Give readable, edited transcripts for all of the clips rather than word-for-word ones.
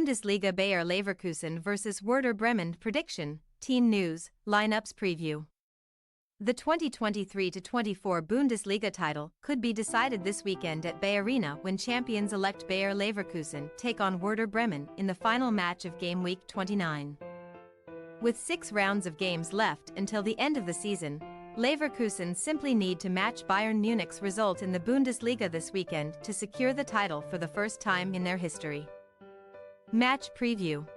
Bundesliga Bayer Leverkusen vs Werder Bremen prediction, team news, lineups preview. The 2023-24 Bundesliga title could be decided this weekend at BayArena when champions-elect Bayer Leverkusen take on Werder Bremen in the final match of game week 29. With 6 rounds of games left until the end of the season, Leverkusen simply need to match Bayern Munich's result in the Bundesliga this weekend to secure the title for the first time in their history. Match preview.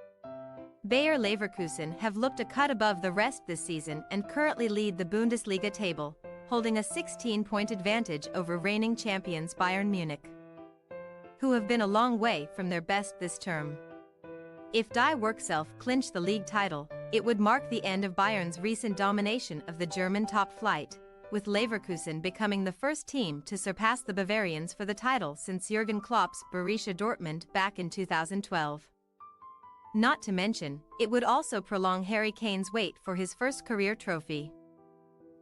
Bayer Leverkusen have looked a cut above the rest this season and currently lead the Bundesliga table, holding a 16-point advantage over reigning champions Bayern Munich, who have been a long way from their best this term. If Die Werkself clinch the league title, it would mark the end of Bayern's recent domination of the German top flight, with Leverkusen becoming the first team to surpass the Bavarians for the title since Jurgen Klopp's Borussia Dortmund back in 2012. Not to mention, it would also prolong Harry Kane's wait for his first career trophy.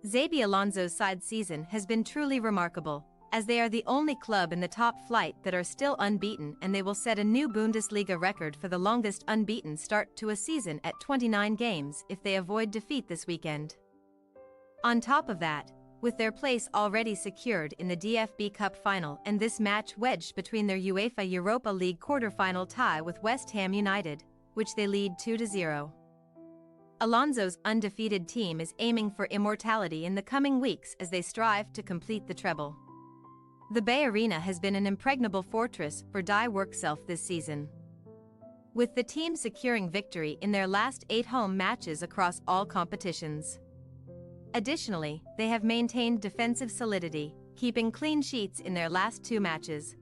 Xabi Alonso's side season has been truly remarkable, as they are the only club in the top flight that are still unbeaten, and they will set a new Bundesliga record for the longest unbeaten start to a season at 29 games if they avoid defeat this weekend. On top of that, with their place already secured in the DFB Cup final and this match wedged between their UEFA Europa League quarter-final tie with West Ham United, which they lead 2-0. Alonso's undefeated team is aiming for immortality in the coming weeks as they strive to complete the treble. The BayArena has been an impregnable fortress for Die Werkself this season, with the team securing victory in their last 8 home matches across all competitions. Additionally, they have maintained defensive solidity, keeping clean sheets in their last 2 matches.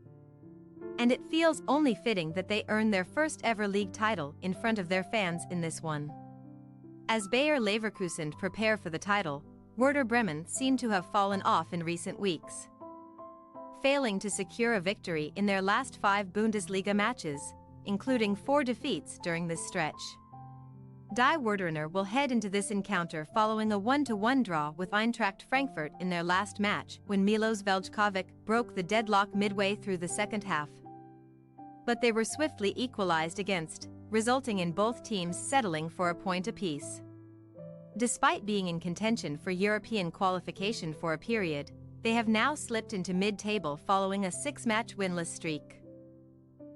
And it feels only fitting that they earn their first ever league title in front of their fans in this one. As Bayer Leverkusen prepare for the title, Werder Bremen seem to have fallen off in recent weeks, failing to secure a victory in their last 5 Bundesliga matches, including 4 defeats during this stretch. Die Werder will head into this encounter following a 1-1 draw with Eintracht Frankfurt in their last match when Milos Veljkovic broke the deadlock midway through the second half. But they were swiftly equalized against, resulting in both teams settling for a point apiece. Despite being in contention for European qualification for a period, they have now slipped into mid-table following a 6-match winless streak.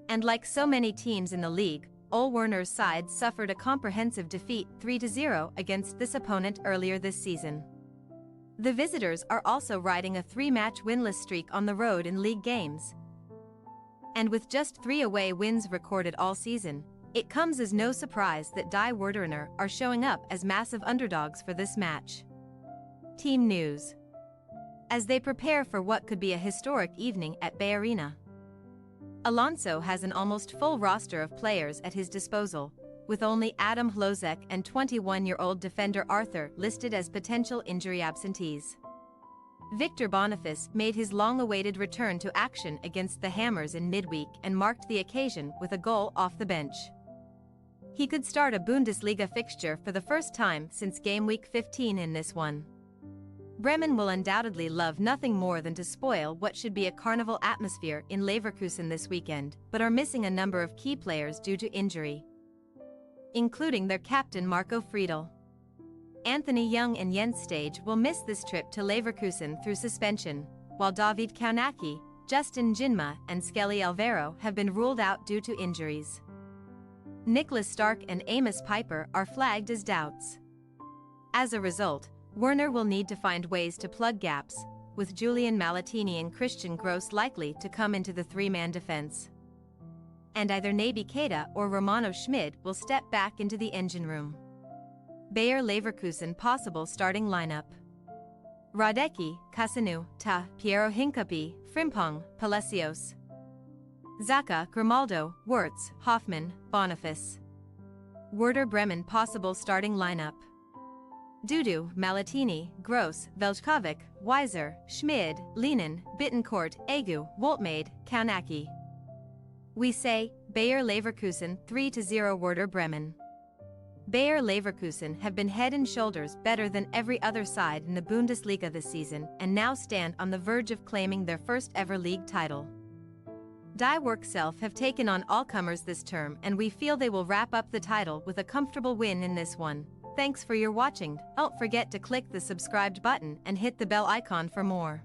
And like so many teams in the league, Ole Werner's side suffered a comprehensive defeat 3-0 against this opponent earlier this season. The visitors are also riding a 3-match winless streak on the road in league games. And with just 3 away wins recorded all season, it comes as no surprise that Die Werder are showing up as massive underdogs for this match. Team news. As they prepare for what could be a historic evening at BayArena, Alonso has an almost full roster of players at his disposal, with only Adam Hlozek and 21-year-old defender Arthur listed as potential injury absentees. Victor Boniface made his long-awaited return to action against the Hammers in midweek and marked the occasion with a goal off the bench. He could start a Bundesliga fixture for the first time since game week 15 in this one. Bremen will undoubtedly love nothing more than to spoil what should be a carnival atmosphere in Leverkusen this weekend, but are missing a number of key players due to injury, including their captain Marco Friedl. Anthony Young and Jens Stage will miss this trip to Leverkusen through suspension, while David Kaunaki, Justin Jinma and Skelly Alvaro have been ruled out due to injuries. Nicholas Stark and Amos Piper are flagged as doubts. As a result, Werner will need to find ways to plug gaps, with Julian Malatini and Christian Gross likely to come into the 3-man defense. And either Naby Keita or Romano Schmid will step back into the engine room. Bayer Leverkusen possible starting lineup: Radecki, Casanu, Ta, Piero Hincapi, Frimpong, Palacios, Xhaka, Grimaldo, Wirtz, Hoffmann, Boniface. Werder Bremen possible starting lineup: Dudu, Malatini, Gross, Veljkovic, Weiser, Schmid, Lehnen, Bittencourt, Agu, Woltmade, Kaunaki. We say, Bayer Leverkusen 3-0 Werder Bremen. Bayer Leverkusen have been head and shoulders better than every other side in the Bundesliga this season and now stand on the verge of claiming their first ever league title. Die Work Self have taken on all comers this term, and we feel they will wrap up the title with a comfortable win in this one. Thanks for your watching. Don't forget to click the subscribed button and hit the bell icon for more.